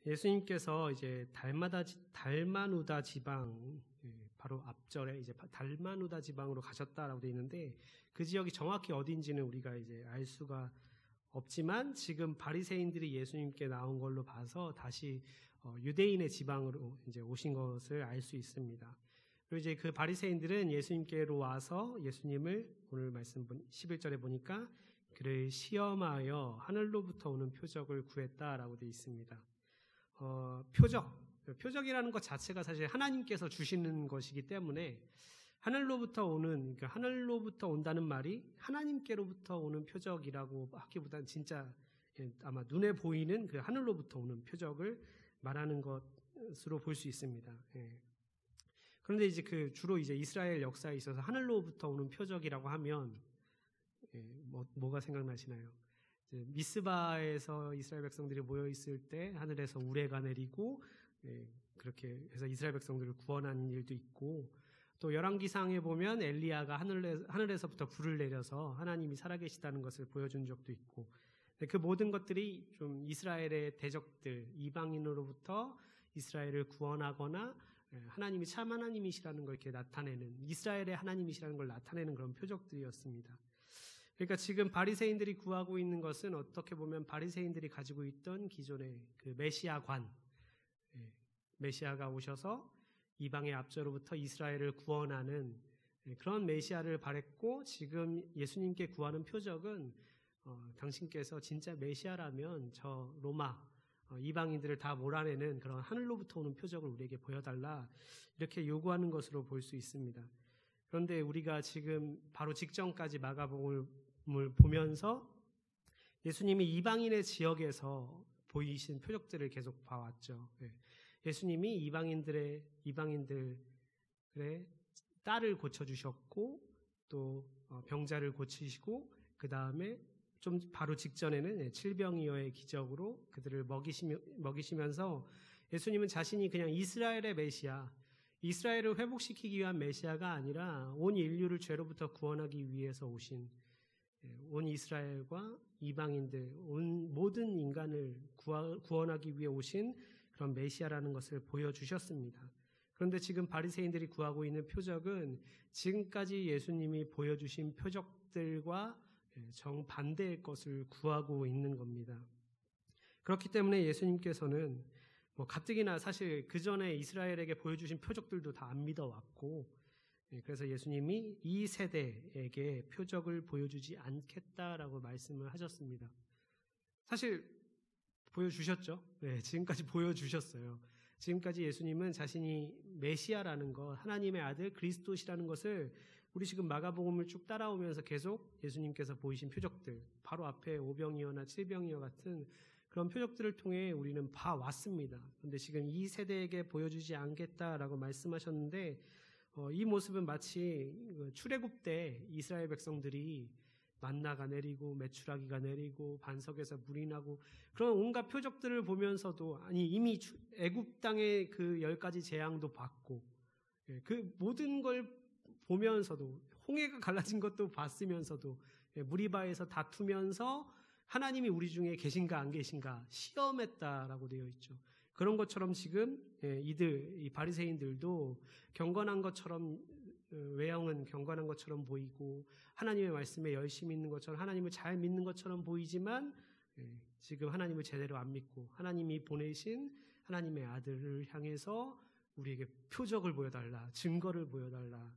예수님께서 이제 달마누다 지방, 바로 앞절에 이제 달마누다 지방으로 가셨다라고 되어 있는데, 그 지역이 정확히 어딘지는 우리가 이제 알 수가 없지만, 지금 바리새인들이 예수님께 나온 걸로 봐서 다시 유대인의 지방으로 이제 오신 것을 알 수 있습니다. 그리고 이제 그 바리새인들은 예수님께로 와서 예수님을, 오늘 말씀 11절에 보니까 그를 시험하여 하늘로부터 오는 표적을 구했다라고 되어 있습니다. 표적이라는 것 자체가 사실 하나님께서 주시는 것이기 때문에 하늘로부터 온다는 말이 하나님께로부터 오는 표적이라고 하기보다는 진짜 아마 눈에 보이는 그 하늘로부터 오는 표적을 말하는 것으로 볼 수 있습니다. 그런데 이제 주로 이제 이스라엘 역사에 있어서 하늘로부터 오는 표적이라고 하면 뭐가 생각나시나요? 미스바에서 이스라엘 백성들이 모여 있을 때 하늘에서 우레가 내리고, 그렇게 해서 이스라엘 백성들을 구원하는 일도 있고, 또 열왕기상에 보면 엘리야가 하늘에서부터 불을 내려서 하나님이 살아계시다는 것을 보여준 적도 있고, 그 모든 것들이 좀 이스라엘의 대적들, 이방인으로부터 이스라엘을 구원하거나 하나님이 참 하나님이시라는 걸 이렇게 나타내는, 이스라엘의 하나님이시라는 걸 나타내는 그런 표적들이었습니다. 그러니까 지금 바리새인들이 구하고 있는 것은 어떻게 보면 바리새인들이 가지고 있던 기존의 그 메시아관, 메시아가 오셔서 이방의 앞저로부터 이스라엘을 구원하는 그런 메시아를 바랬고, 지금 예수님께 구하는 표적은 당신께서 진짜 메시아라면 저 로마 이방인들을 다 몰아내는 그런 하늘로부터 오는 표적을 우리에게 보여달라, 이렇게 요구하는 것으로 볼 수 있습니다. 그런데 우리가 지금 바로 직전까지 마가복음을 보면서 예수님이 이방인의 지역에서 보이신 표적들을 계속 봐왔죠. 예수님이 이방인들의 딸을 고쳐주셨고, 또 병자를 고치시고, 그 다음에 좀 바로 직전에는 칠병이어의 기적으로 그들을 먹이시면서 예수님은 자신이 그냥 이스라엘의 메시아, 이스라엘을 회복시키기 위한 메시아가 아니라 온 인류를 죄로부터 구원하기 위해서 오신, 온 이스라엘과 이방인들, 온 모든 인간을 구원하기 위해 오신 그런 메시아라는 것을 보여주셨습니다. 그런데 지금 바리새인들이 구하고 있는 표적은 지금까지 예수님이 보여주신 표적들과 정반대의 것을 구하고 있는 겁니다. 그렇기 때문에 예수님께서는 가뜩이나 사실 그 전에 이스라엘에게 보여주신 표적들도 다 안 믿어왔고, 그래서 예수님이 이 세대에게 표적을 보여주지 않겠다라고 말씀을 하셨습니다. 사실 보여주셨죠. 지금까지 보여주셨어요. 지금까지 예수님은 자신이 메시아라는 것, 하나님의 아들 그리스도시라는 것을 우리 지금 마가복음을 쭉 따라오면서 계속 예수님께서 보이신 표적들, 바로 앞에 오병이어나 칠병이어 같은 그런 표적들을 통해 우리는 봐왔습니다. 그런데 지금 이 세대에게 보여주지 않겠다라고 말씀하셨는데, 이 모습은 마치 출애굽 때 이스라엘 백성들이 만나가 내리고 메추라기가 내리고 반석에서 불이 나고 그런 온갖 표적들을 보면서도, 아니 이미 애굽 땅의 그 10가지 재앙도 봤고, 그 모든 걸 보면서도, 홍해가 갈라진 것도 봤으면서도, 무리바에서 다투면서 하나님이 우리 중에 계신가 안 계신가 시험했다라고 되어 있죠. 그런 것처럼 지금 이 바리새인들도 경건한 것처럼, 외형은 경건한 것처럼 보이고 하나님의 말씀에 열심히 있는 것처럼, 하나님을 잘 믿는 것처럼 보이지만 지금 하나님을 제대로 안 믿고 하나님이 보내신 하나님의 아들을 향해서 우리에게 표적을 보여달라, 증거를 보여달라,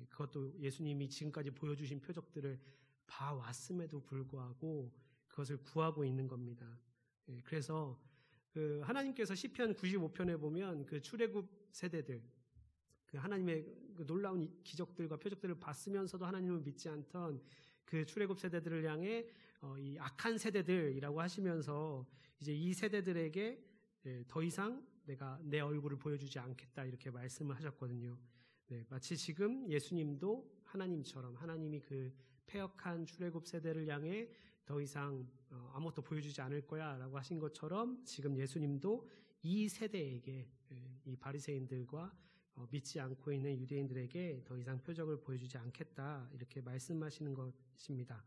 그것도 예수님이 지금까지 보여주신 표적들을 봐왔음에도 불구하고 그것을 구하고 있는 겁니다. 그래서 하나님께서 시편 95편에 보면 그 출애굽 세대들, 그 하나님의 그 놀라운 기적들과 표적들을 봤으면서도 하나님을 믿지 않던 그 출애굽 세대들을 향해 이 악한 세대들이라고 하시면서 이제 이 세대들에게 더 이상 내가 내 얼굴을 보여주지 않겠다, 이렇게 말씀을 하셨거든요. 마치 지금 예수님도 하나님처럼, 하나님이 그 패역한 출애굽 세대를 향해 더 이상 아무것도 보여주지 않을 거야 라고 하신 것처럼, 지금 예수님도 이 세대에게, 이 바리새인들과 믿지 않고 있는 유대인들에게 더 이상 표적을 보여주지 않겠다, 이렇게 말씀하시는 것입니다.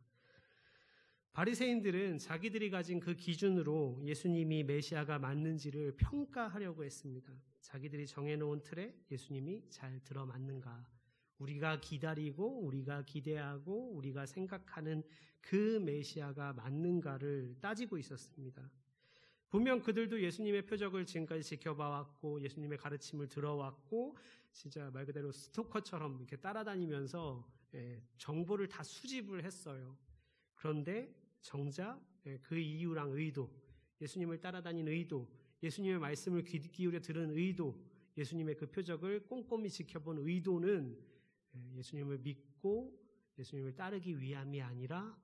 바리새인들은 자기들이 가진 그 기준으로 예수님이 메시아가 맞는지를 평가하려고 했습니다. 자기들이 정해놓은 틀에 예수님이 잘 들어맞는가, 우리가 기다리고 우리가 기대하고 우리가 생각하는 그 메시아가 맞는가를 따지고 있었습니다. 분명 그들도 예수님의 표적을 지금까지 지켜봐왔고 예수님의 가르침을 들어왔고 진짜 말 그대로 스토커처럼 이렇게 따라다니면서 정보를 다 수집을 했어요. 그런데 정작 그 이유랑 의도, 예수님을 따라다닌 의도, 예수님의 말씀을 귀 기울여 들은 의도, 예수님의 그 표적을 꼼꼼히 지켜본 의도는 예수님을 믿고 예수님을 따르기 위함이 아니라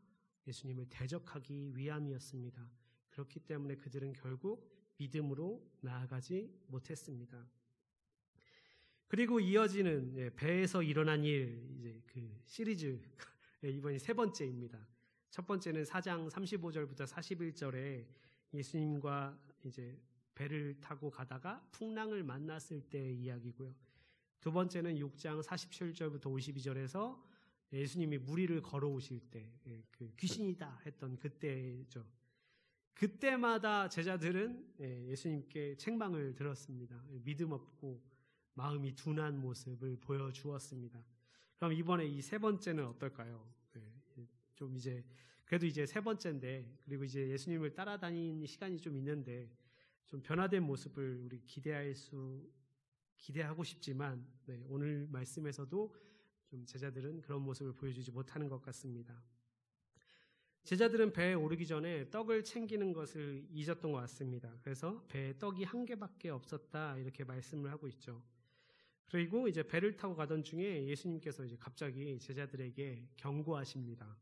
예수님을 대적하기 위함이었습니다. 그렇기 때문에 그들은 결국 믿음으로 나아가지 못했습니다. 그리고 이어지는 배에서 일어난 일, 이제 그 시리즈 이번이 세 번째입니다. 첫 번째는 4장 35절부터 41절에 예수님과 이제 배를 타고 가다가 풍랑을 만났을 때의 이야기고요. 두 번째는 6장 47절부터 52절에서 예수님이 무리를 걸어오실 때 그 귀신이다 했던 그때죠. 그때마다 제자들은 예수님께 책망을 들었습니다. 믿음 없고 마음이 둔한 모습을 보여주었습니다. 그럼 이번에 이 세 번째는 어떨까요? 좀 이제 그래도 이제 세 번째인데, 그리고 이제 예수님을 따라다니는 시간이 좀 있는데 좀 변화된 모습을 우리 기대하고 싶지만 오늘 말씀에서도 좀 제자들은 그런 모습을 보여주지 못하는 것 같습니다. 제자들은 배에 오르기 전에 떡을 챙기는 것을 잊었던 것 같습니다. 그래서 배에 떡이 한 개밖에 없었다 이렇게 말씀을 하고 있죠. 그리고 이제 배를 타고 가던 중에 예수님께서 이제 갑자기 제자들에게 경고하십니다.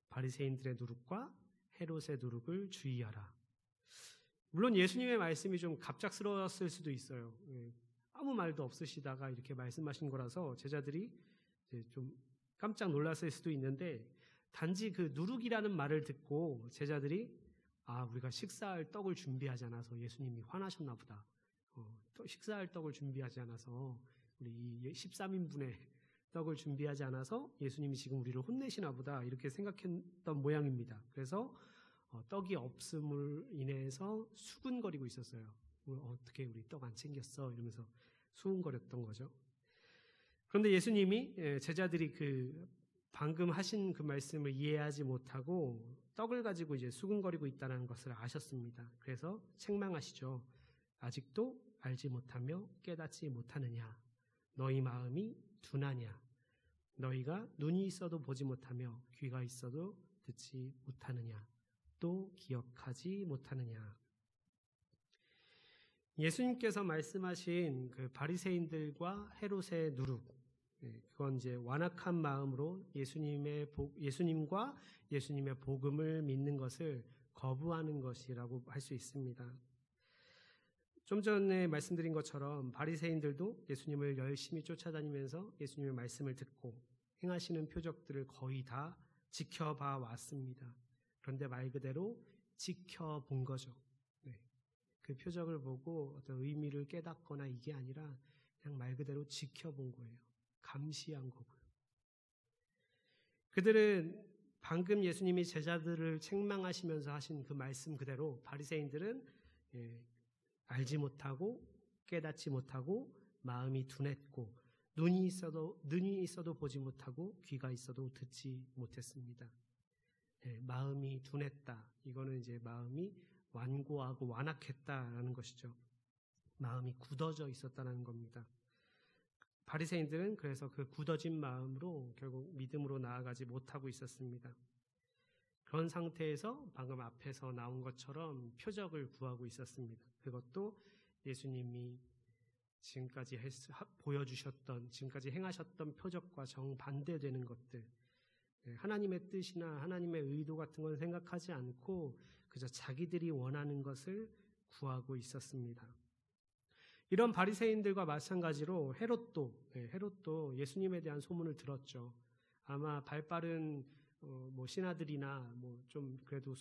바리새인들의 누룩과 헤롯의 누룩을 주의하라. 물론 예수님의 말씀이 좀 갑작스러웠을 수도 있어요. 아무 말도 없으시다가 이렇게 말씀하신 거라서 제자들이 좀 깜짝 놀랐을 수도 있는데, 단지 그 누룩이라는 말을 듣고 제자들이 우리가 식사할 떡을 준비하지 않아서 예수님이 화나셨나 보다. 식사할 떡을 준비하지 않아서 우리 이 13인분의 떡을 준비하지 않아서 예수님이 지금 우리를 혼내시나 보다 이렇게 생각했던 모양입니다. 그래서 떡이 없음을 인해서 수군거리고 있었어요. 어떻게 우리 떡 안 챙겼어? 이러면서 수군거렸던 거죠. 그런데 예수님이 제자들이 그 방금 하신 그 말씀을 이해하지 못하고 떡을 가지고 이제 수군거리고 있다는 것을 아셨습니다. 그래서 책망하시죠. 아직도 알지 못하며 깨닫지 못하느냐? 너희 마음이 둔하냐? 너희가 눈이 있어도 보지 못하며 귀가 있어도 듣지 못하느냐? 또 기억하지 못하느냐? 예수님께서 말씀하신 그 바리새인들과 헤롯의 누룩, 그건 이제 완악한 마음으로 예수님과 예수님의 복음을 믿는 것을 거부하는 것이라고 할 수 있습니다. 좀 전에 말씀드린 것처럼 바리새인들도 예수님을 열심히 쫓아다니면서 예수님의 말씀을 듣고 행하시는 표적들을 거의 다 지켜봐 왔습니다. 그런데 말 그대로 지켜본 거죠. 그 표적을 보고 어떤 의미를 깨닫거나 이게 아니라 그냥 말 그대로 지켜본 거예요. 감시한 거고요. 그들은 방금 예수님이 제자들을 책망하시면서 하신 그 말씀 그대로 바리새인들은 알지 못하고 깨닫지 못하고 마음이 둔했고 눈이 있어도 보지 못하고 귀가 있어도 듣지 못했습니다. 마음이 둔했다. 이거는 이제 마음이 완고하고 완악했다라는 것이죠. 마음이 굳어져 있었다는 겁니다. 바리새인들은 그래서 그 굳어진 마음으로 결국 믿음으로 나아가지 못하고 있었습니다. 그런 상태에서 방금 앞에서 나온 것처럼 표적을 구하고 있었습니다. 그것도 예수님이 지금까지 보여주셨던, 지금까지 행하셨던 표적과 정반대되는 것들, 하나님의 뜻이나 하나님의 의도 같은 건 생각하지 않고 그저 자기들이 원하는 것을 구하고 있었습니다. 이런 바리새인들과 마찬가지로 헤롯도 예수님에 대한 소문을 들었죠. 아마 발빠른 신하들이나 좀 그래도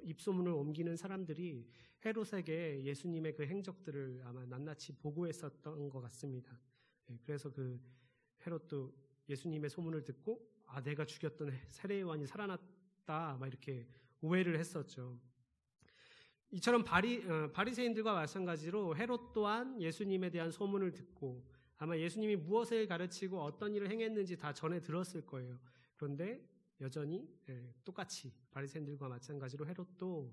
입소문을 옮기는 사람들이 헤롯에게 예수님의 그 행적들을 아마 낱낱이 보고했었던 것 같습니다. 그래서 그 헤롯도 예수님의 소문을 듣고 내가 죽였던 세례요한이 살아났다 싶다 막 이렇게 오해를 했었죠. 이처럼 바리새인들과 마찬가지로 헤롯 또한 예수님에 대한 소문을 듣고 아마 예수님이 무엇을 가르치고 어떤 일을 행했는지 다 전해 들었을 거예요. 그런데 여전히 똑같이 바리새인들과 마찬가지로 헤롯도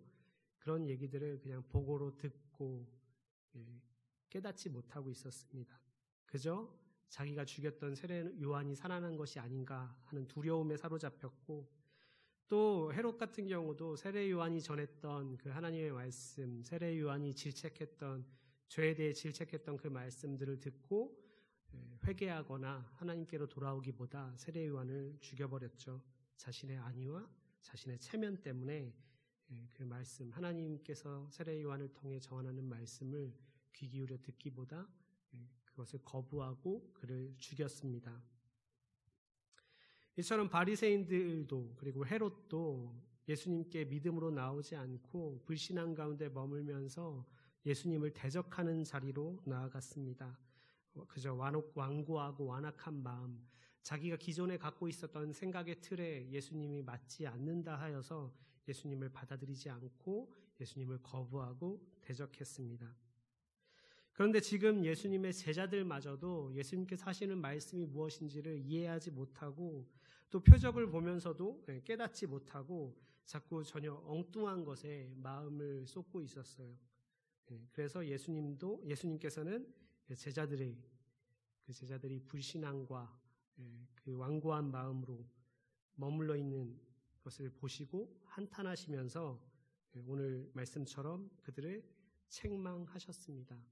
그런 얘기들을 그냥 보고로 듣고 깨닫지 못하고 있었습니다. 그저 자기가 죽였던 세례 요한이 살아난 것이 아닌가 하는 두려움에 사로잡혔고, 또 헤롯 같은 경우도 세례 요한이 전했던 그 하나님의 말씀, 세례 요한이 질책했던 죄에 대해 질책했던 그 말씀들을 듣고 회개하거나 하나님께로 돌아오기보다 세례 요한을 죽여버렸죠. 자신의 안위와 자신의 체면 때문에 그 말씀, 하나님께서 세례 요한을 통해 전하는 말씀을 귀 기울여 듣기보다 그것을 거부하고 그를 죽였습니다. 이처럼 바리새인들도 그리고 헤롯도 예수님께 믿음으로 나오지 않고 불신앙 가운데 머물면서 예수님을 대적하는 자리로 나아갔습니다. 그저 완고하고 완악한 마음, 자기가 기존에 갖고 있었던 생각의 틀에 예수님이 맞지 않는다 하여서 예수님을 받아들이지 않고 예수님을 거부하고 대적했습니다. 그런데 지금 예수님의 제자들마저도 예수님께서 하시는 말씀이 무엇인지를 이해하지 못하고 또 표적을 보면서도 깨닫지 못하고 자꾸 전혀 엉뚱한 것에 마음을 쏟고 있었어요. 그래서 예수님께서는 그 제자들이 불신앙과 그 완고한 마음으로 머물러 있는 것을 보시고 한탄하시면서 오늘 말씀처럼 그들을 책망하셨습니다.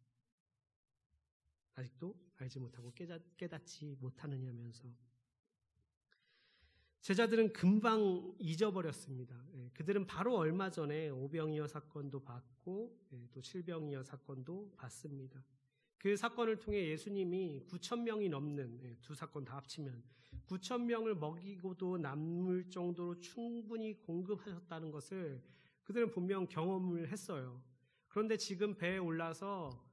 아직도 알지 못하고 깨닫지 못하느냐면서. 제자들은 금방 잊어버렸습니다. 그들은 바로 얼마 전에 오병이어 사건도 봤고 또 칠병이어 사건도 봤습니다. 그 사건을 통해 예수님이 9,000명이 넘는 두 사건 다 합치면 9,000명을 먹이고도 남을 정도로 충분히 공급하셨다는 것을 그들은 분명 경험을 했어요. 그런데 지금 배에 올라서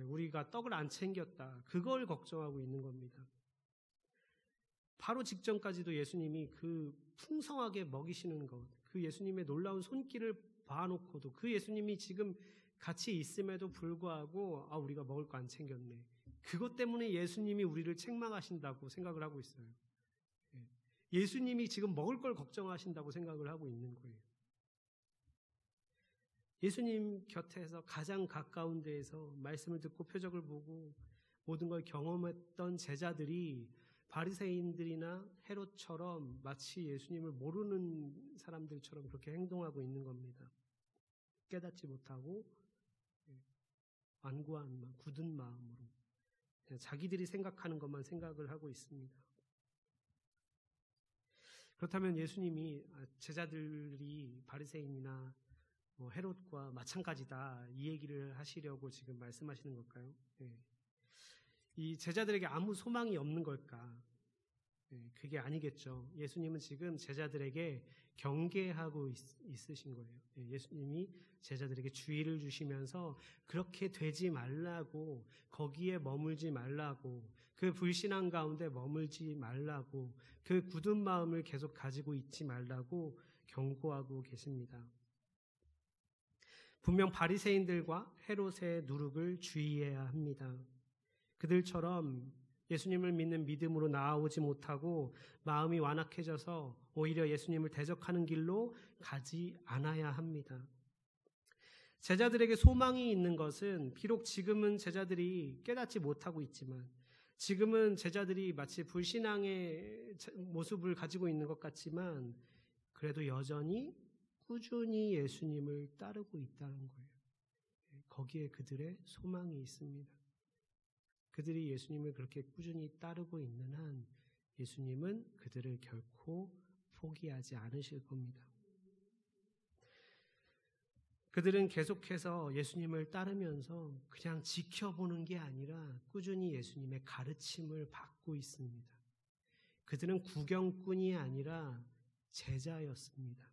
우리가 떡을 안 챙겼다, 그걸 걱정하고 있는 겁니다. 바로 직전까지도 예수님이 그 풍성하게 먹이시는 것, 그 예수님의 놀라운 손길을 봐놓고도 그 예수님이 지금 같이 있음에도 불구하고 우리가 먹을 거 안 챙겼네, 그것 때문에 예수님이 우리를 책망하신다고 생각을 하고 있어요. 예수님이 지금 먹을 걸 걱정하신다고 생각을 하고 있는 거예요. 예수님 곁에서 가장 가까운 데에서 말씀을 듣고 표적을 보고 모든 걸 경험했던 제자들이 바리새인들이나 헤롯처럼 마치 예수님을 모르는 사람들처럼 그렇게 행동하고 있는 겁니다. 깨닫지 못하고 완고한 마음, 굳은 마음으로 자기들이 생각하는 것만 생각을 하고 있습니다. 그렇다면 예수님이 제자들이 바리새인이나 헤롯과 마찬가지다, 이 얘기를 하시려고 지금 말씀하시는 걸까요? 이 제자들에게 아무 소망이 없는 걸까? 그게 아니겠죠. 예수님은 지금 제자들에게 경계하고 있으신 거예요. 예수님이 제자들에게 주의를 주시면서 그렇게 되지 말라고, 거기에 머물지 말라고, 그 불신앙 가운데 머물지 말라고, 그 굳은 마음을 계속 가지고 있지 말라고 경고하고 계십니다. 분명 바리새인들과 헤롯의 누룩을 주의해야 합니다. 그들처럼 예수님을 믿는 믿음으로 나아오지 못하고 마음이 완악해져서 오히려 예수님을 대적하는 길로 가지 않아야 합니다. 제자들에게 소망이 있는 것은 비록 지금은 제자들이 깨닫지 못하고 있지만, 지금은 제자들이 마치 불신앙의 모습을 가지고 있는 것 같지만 그래도 여전히 꾸준히 예수님을 따르고 있다는 거예요. 거기에 그들의 소망이 있습니다. 그들이 예수님을 그렇게 꾸준히 따르고 있는 한 예수님은 그들을 결코 포기하지 않으실 겁니다. 그들은 계속해서 예수님을 따르면서 그냥 지켜보는 게 아니라 꾸준히 예수님의 가르침을 받고 있습니다. 그들은 구경꾼이 아니라 제자였습니다.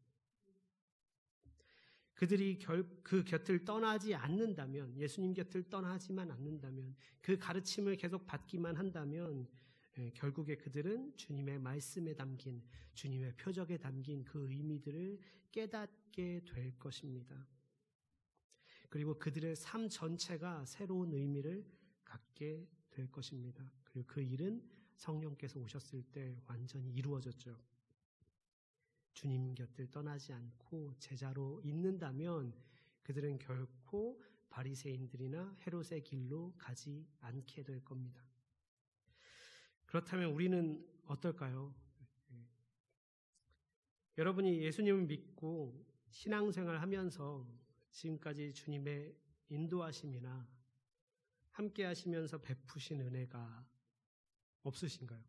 그들이 그 곁을 떠나지 않는다면, 예수님 곁을 떠나지만 않는다면, 그 가르침을 계속 받기만 한다면 결국에 그들은 주님의 말씀에 담긴, 주님의 표적에 담긴 그 의미들을 깨닫게 될 것입니다. 그리고 그들의 삶 전체가 새로운 의미를 갖게 될 것입니다. 그리고 그 일은 성령께서 오셨을 때 완전히 이루어졌죠. 주님 곁을 떠나지 않고 제자로 있는다면 그들은 결코 바리새인들이나 헤롯의 길로 가지 않게 될 겁니다. 그렇다면 우리는 어떨까요? 여러분이 예수님을 믿고 신앙생활 하면서 지금까지 주님의 인도하심이나 함께 하시면서 베푸신 은혜가 없으신가요?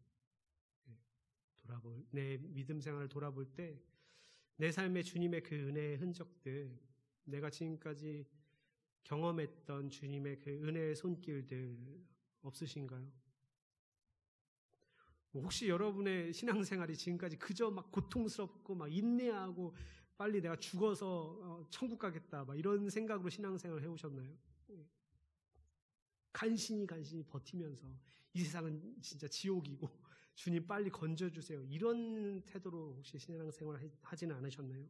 내 믿음 생활을 돌아볼 때 내 삶에 주님의 그 은혜의 흔적들, 내가 지금까지 경험했던 주님의 그 은혜의 손길들 없으신가요? 혹시 여러분의 신앙생활이 지금까지 그저 막 고통스럽고 막 인내하고 빨리 내가 죽어서 천국 가겠다 막 이런 생각으로 신앙생활을 해오셨나요? 간신히 버티면서 이 세상은 진짜 지옥이고 주님 빨리 건져주세요. 이런 태도로 혹시 신앙생활을 하지는 않으셨나요?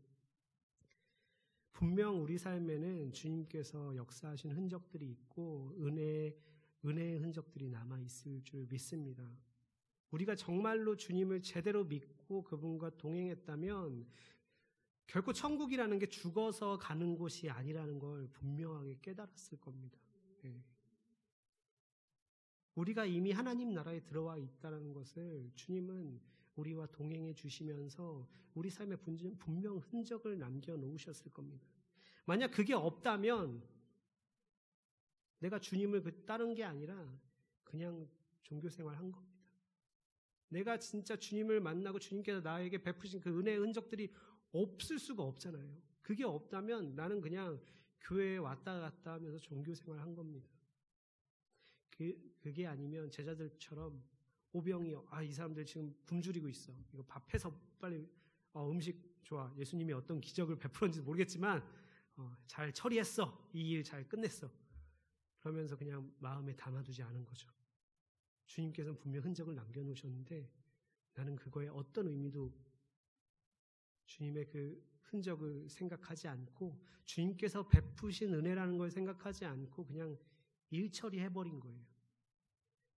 분명 우리 삶에는 주님께서 역사하신 흔적들이 있고 은혜의 흔적들이 남아있을 줄 믿습니다. 우리가 정말로 주님을 제대로 믿고 그분과 동행했다면 결코 천국이라는 게 죽어서 가는 곳이 아니라는 걸 분명하게 깨달았을 겁니다. 우리가 이미 하나님 나라에 들어와 있다는 것을 주님은 우리와 동행해 주시면서 우리 삶에 분명 흔적을 남겨놓으셨을 겁니다. 만약 그게 없다면 내가 주님을 따른 게 아니라 그냥 종교생활 한 겁니다. 내가 진짜 주님을 만나고 주님께서 나에게 베푸신 그 은혜의 흔적들이 없을 수가 없잖아요. 그게 없다면 나는 그냥 교회에 왔다 갔다 하면서 종교생활 한 겁니다. 그게 아니면 제자들처럼 오병이 이 사람들 지금 굶주리고 있어. 이거 밥 해서 빨리 음식 좋아. 예수님이 어떤 기적을 베풀었는지 모르겠지만 잘 처리했어. 이 일 잘 끝냈어. 그러면서 그냥 마음에 담아두지 않은 거죠. 주님께서는 분명 흔적을 남겨놓으셨는데 나는 그거에 어떤 의미도 주님의 그 흔적을 생각하지 않고 주님께서 베푸신 은혜라는 걸 생각하지 않고 그냥 일 처리해버린 거예요.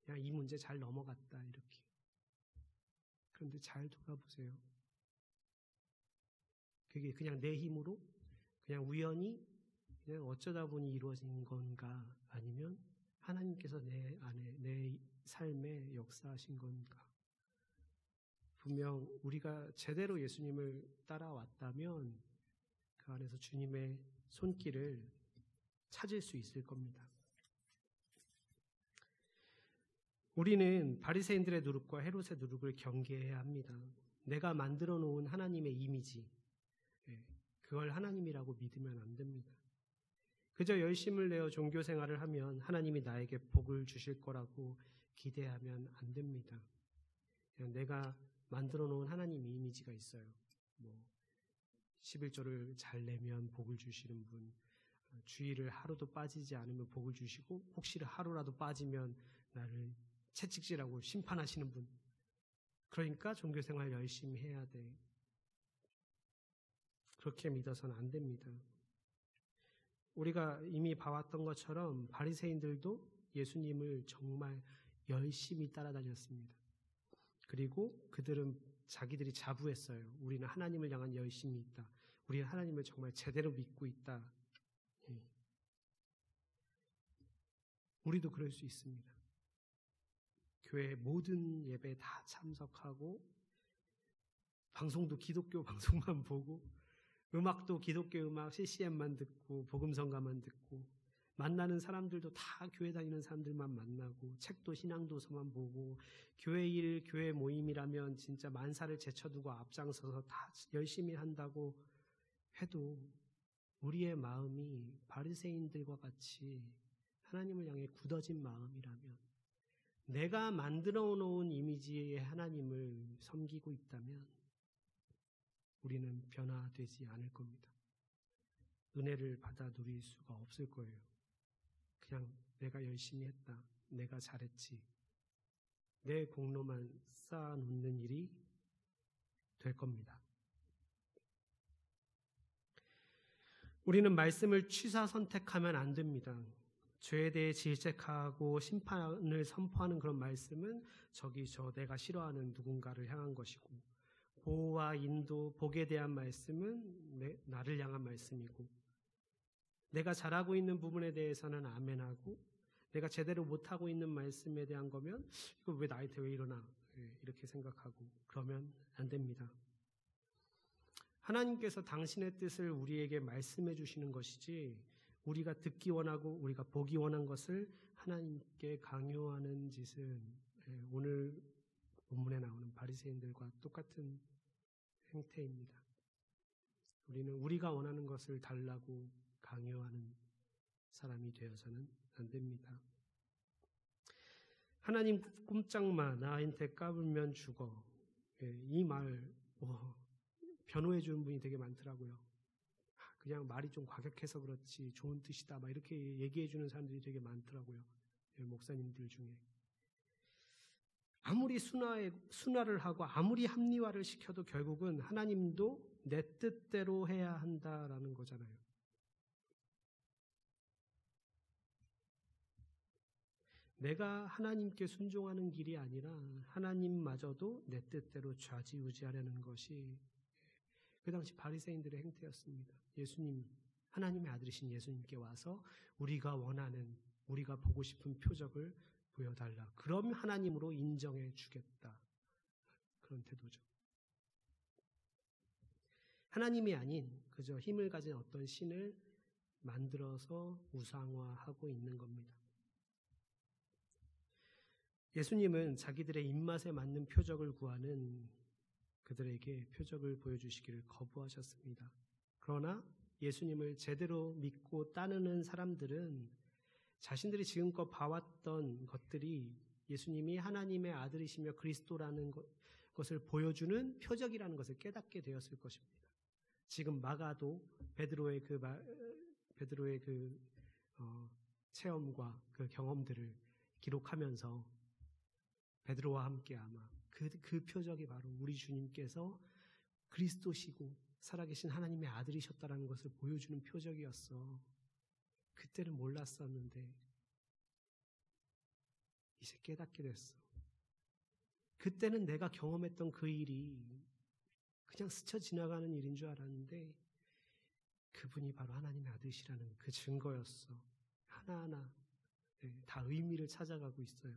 그냥 이 문제 잘 넘어갔다 이렇게. 그런데 잘 돌아보세요. 그게 그냥 내 힘으로 그냥 우연히 그냥 어쩌다 보니 이루어진 건가 아니면 하나님께서 내 안에 내 삶에 역사하신 건가. 분명 우리가 제대로 예수님을 따라왔다면 그 안에서 주님의 손길을 찾을 수 있을 겁니다. 우리는 바리새인들의 누룩과 헤롯의 누룩을 경계해야 합니다. 내가 만들어 놓은 하나님의 이미지, 그걸 하나님이라고 믿으면 안 됩니다. 그저 열심을 내어 종교 생활을 하면 하나님이 나에게 복을 주실 거라고 기대하면 안 됩니다. 내가 만들어 놓은 하나님의 이미지가 있어요. 11조를 잘 내면 복을 주시는 분, 주일을 하루도 빠지지 않으면 복을 주시고 혹시 하루라도 빠지면 나를 채찍질하고 심판하시는 분. 그러니까 종교생활 열심히 해야 돼. 그렇게 믿어서는 안 됩니다. 우리가 이미 봐왔던 것처럼 바리새인들도 예수님을 정말 열심히 따라다녔습니다. 그리고 그들은 자기들이 자부했어요. 우리는 하나님을 향한 열심이 있다. 우리는 하나님을 정말 제대로 믿고 있다. 우리도 그럴 수 있습니다. 교회 모든 예배에 다 참석하고 방송도 기독교 방송만 보고 음악도 기독교 음악 CCM만 듣고 복음성가만 듣고 만나는 사람들도 다 교회 다니는 사람들만 만나고 책도 신앙도서만 보고 교회 일, 교회 모임이라면 진짜 만사를 제쳐두고 앞장서서 다 열심히 한다고 해도 우리의 마음이 바리새인들과 같이 하나님을 향해 굳어진 마음이라면 내가 만들어 놓은 이미지의 하나님을 섬기고 있다면 우리는 변화되지 않을 겁니다. 은혜를 받아 누릴 수가 없을 거예요. 그냥 내가 열심히 했다. 내가 잘했지. 내 공로만 쌓아놓는 일이 될 겁니다. 우리는 말씀을 취사 선택하면 안 됩니다. 죄에 대해 질책하고 심판을 선포하는 그런 말씀은 내가 싫어하는 누군가를 향한 것이고, 보호와 인도, 복에 대한 말씀은 나를 향한 말씀이고, 내가 잘하고 있는 부분에 대해서는 아멘하고, 내가 제대로 못하고 있는 말씀에 대한 거면 이거 왜 나한테 왜 이러나 이렇게 생각하고 그러면 안 됩니다. 하나님께서 당신의 뜻을 우리에게 말씀해 주시는 것이지, 우리가 듣기 원하고 우리가 보기 원한 것을 하나님께 강요하는 짓은 오늘 본문에 나오는 바리새인들과 똑같은 행태입니다. 우리는 우리가 원하는 것을 달라고 강요하는 사람이 되어서는 안 됩니다. 하나님 꼼짝마, 나한테 까불면 죽어. 이 말 변호해 주는 분이 되게 많더라고요. 그냥 말이 좀 과격해서 그렇지 좋은 뜻이다 막 이렇게 얘기해 주는 사람들이 되게 많더라고요. 목사님들 중에. 아무리 순화를 하고 아무리 합리화를 시켜도 결국은 하나님도 내 뜻대로 해야 한다라는 거잖아요. 내가 하나님께 순종하는 길이 아니라 하나님마저도 내 뜻대로 좌지우지하려는 것이 그 당시 바리새인들의 행태였습니다. 예수님, 하나님의 아들이신 예수님께 와서 우리가 원하는, 우리가 보고 싶은 표적을 보여달라. 그럼 하나님으로 인정해 주겠다. 그런 태도죠. 하나님이 아닌 그저 힘을 가진 어떤 신을 만들어서 우상화하고 있는 겁니다. 예수님은 자기들의 입맛에 맞는 표적을 구하는 그들에게 표적을 보여주시기를 거부하셨습니다. 그러나 예수님을 제대로 믿고 따르는 사람들은 자신들이 지금껏 봐왔던 것들이 예수님이 하나님의 아들이시며 그리스도라는 것을 보여주는 표적이라는 것을 깨닫게 되었을 것입니다. 지금 마가도 베드로의 체험과 그 경험들을 기록하면서 베드로와 함께 아마 그 표적이 바로 우리 주님께서 그리스도시고 살아계신 하나님의 아들이셨다라는 것을 보여주는 표적이었어. 그때는 몰랐었는데 이제 깨닫게 됐어. 그때는 내가 경험했던 그 일이 그냥 스쳐 지나가는 일인 줄 알았는데 그분이 바로 하나님의 아들이시라는 그 증거였어. 하나하나 다 의미를 찾아가고 있어요.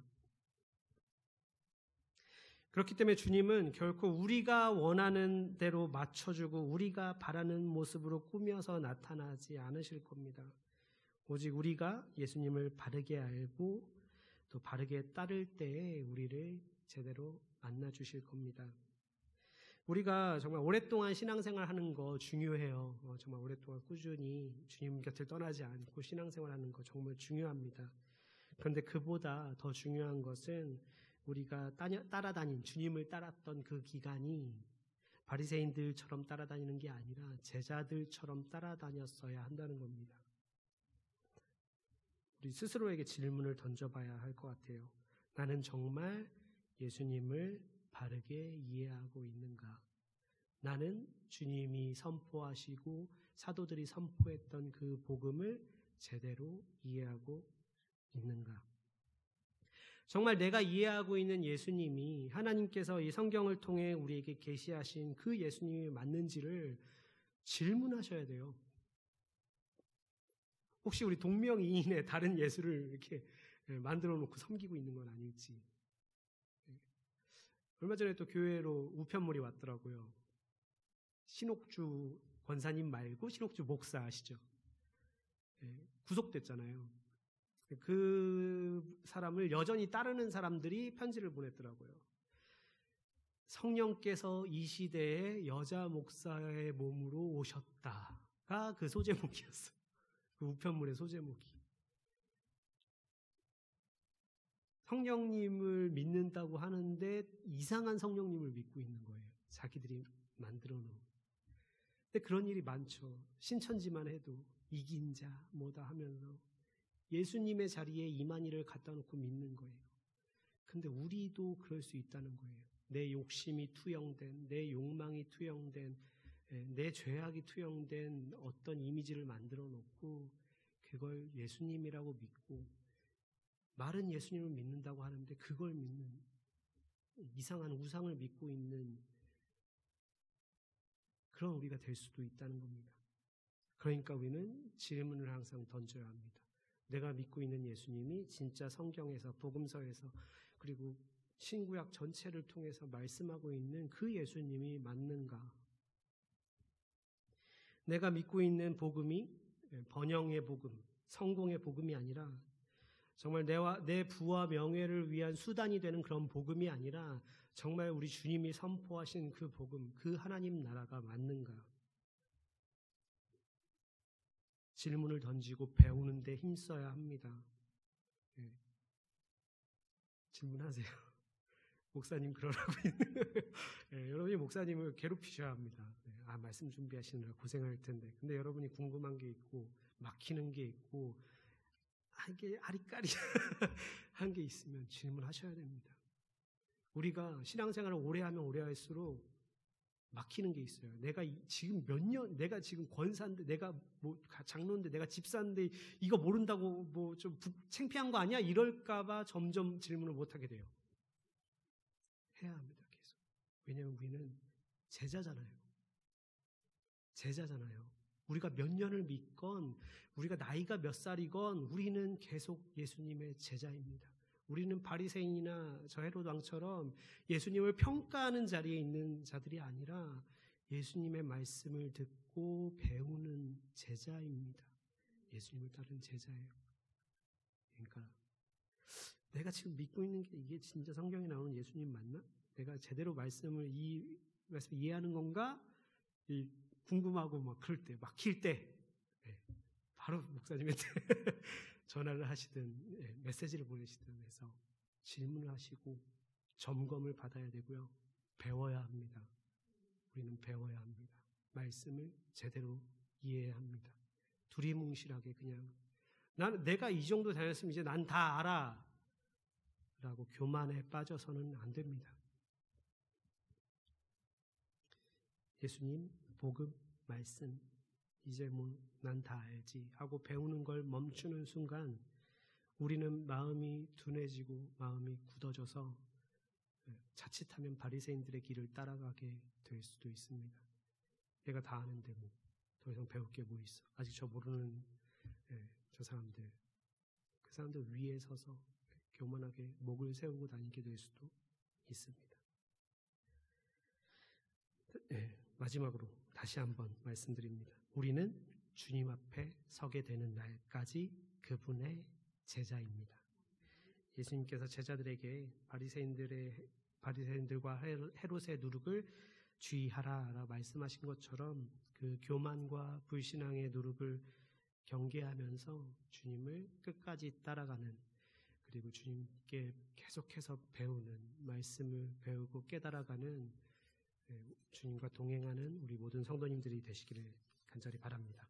그렇기 때문에 주님은 결코 우리가 원하는 대로 맞춰주고 우리가 바라는 모습으로 꾸며서 나타나지 않으실 겁니다. 오직 우리가 예수님을 바르게 알고 또 바르게 따를 때에 우리를 제대로 만나주실 겁니다. 우리가 정말 오랫동안 신앙생활 하는 거 중요해요. 정말 오랫동안 꾸준히 주님 곁을 떠나지 않고 신앙생활 하는 거 정말 중요합니다. 그런데 그보다 더 중요한 것은 우리가 따라다닌, 주님을 따랐던 그 기간이 바리새인들처럼 따라다니는 게 아니라 제자들처럼 따라다녔어야 한다는 겁니다. 우리 스스로에게 질문을 던져봐야 할 것 같아요. 나는 정말 예수님을 바르게 이해하고 있는가? 나는 주님이 선포하시고 사도들이 선포했던 그 복음을 제대로 이해하고 있는가? 정말 내가 이해하고 있는 예수님이 하나님께서 이 성경을 통해 우리에게 계시하신 그 예수님이 맞는지를 질문하셔야 돼요. 혹시 우리 동명이인의 다른 예수를 이렇게 만들어 놓고 섬기고 있는 건 아닐지. 얼마 전에 또 교회로 우편물이 왔더라고요. 신옥주 권사님 말고 신옥주 목사 아시죠? 구속됐잖아요. 그 사람을 여전히 따르는 사람들이 편지를 보냈더라고요. 성령께서 이 시대에 여자 목사의 몸으로 오셨다가 그 소제목이었어요. 그 우편물의 소제목이. 성령님을 믿는다고 하는데 이상한 성령님을 믿고 있는 거예요. 자기들이 만들어 놓은. 근데 그런 일이 많죠. 신천지만 해도 이긴 자 뭐다 하면서 예수님의 자리에 이만희를 갖다 놓고 믿는 거예요. 근데 우리도 그럴 수 있다는 거예요. 내 욕심이 투영된, 내 욕망이 투영된, 내 죄악이 투영된 어떤 이미지를 만들어 놓고 그걸 예수님이라고 믿고 말은 예수님을 믿는다고 하는데 그걸 믿는 이상한 우상을 믿고 있는 그런 우리가 될 수도 있다는 겁니다. 그러니까 우리는 질문을 항상 던져야 합니다. 내가 믿고 있는 예수님이 진짜 성경에서 복음서에서 그리고 신구약 전체를 통해서 말씀하고 있는 그 예수님이 맞는가? 내가 믿고 있는 복음이 번영의 복음, 성공의 복음이 아니라 정말 내 부와 명예를 위한 수단이 되는 그런 복음이 아니라 정말 우리 주님이 선포하신 그 복음, 그 하나님 나라가 맞는가? 질문을 던지고 배우는 데 힘써야 합니다. 네. 질문하세요. 목사님 그러라고 있는 거예요. 네, 여러분이 목사님을 괴롭히셔야 합니다. 네, 말씀 준비하시느라 고생할 텐데. 근데 여러분이 궁금한 게 있고 막히는 게 있고 이게 아리까리한 게 있으면 질문하셔야 됩니다. 우리가 신앙생활을 오래 하면 오래 할수록 막히는 게 있어요. 내가 지금 몇 년, 내가 지금 권사인데, 내가 뭐 장로인데, 내가 집사인데 이거 모른다고 뭐 좀 창피한 거 아니야? 이럴까봐 점점 질문을 못 하게 돼요. 해야 합니다, 계속. 왜냐하면 우리는 제자잖아요. 우리가 몇 년을 믿건, 우리가 나이가 몇 살이건 우리는 계속 예수님의 제자입니다. 우리는 바리새인이나 저 헤롯 왕처럼 예수님을 평가하는 자리에 있는 자들이 아니라 예수님의 말씀을 듣고 배우는 제자입니다. 예수님을 따르는 제자예요. 그러니까 내가 지금 믿고 있는 게 이게 진짜 성경에 나오는 예수님 맞나? 내가 제대로 말씀을 이해하는 건가? 궁금하고 막 그럴 때, 막힐 때 바로 목사님한테 전화를 하시든 메시지를 보내시든 해서 질문을 하시고 점검을 받아야 되고요. 배워야 합니다. 우리는 배워야 합니다. 말씀을 제대로 이해해야 합니다. 두리뭉실하게 그냥 내가 이 정도 다녔으면 이제 난 다 알아 라고 교만에 빠져서는 안 됩니다. 예수님, 복음, 말씀 이제 뭐 난 다 알지 하고 배우는 걸 멈추는 순간 우리는 마음이 둔해지고 마음이 굳어져서 자칫하면 바리새인들의 길을 따라가게 될 수도 있습니다. 내가 다 아는데 뭐 더 이상 배울 게 뭐 있어. 아직 저 모르는 저 사람들 그 사람들 위에 서서 교만하게 목을 세우고 다니게 될 수도 있습니다. 마지막으로 다시 한번 말씀드립니다. 우리는 주님 앞에 서게 되는 날까지 그분의 제자입니다. 예수님께서 제자들에게 바리새인들과 헤롯의 누룩을 주의하라라고 말씀하신 것처럼 그 교만과 불신앙의 누룩을 경계하면서 주님을 끝까지 따라가는 그리고 주님께 계속해서 배우는 말씀을 배우고 깨달아가는 주님과 동행하는 우리 모든 성도님들이 되시기를 간절히 바랍니다.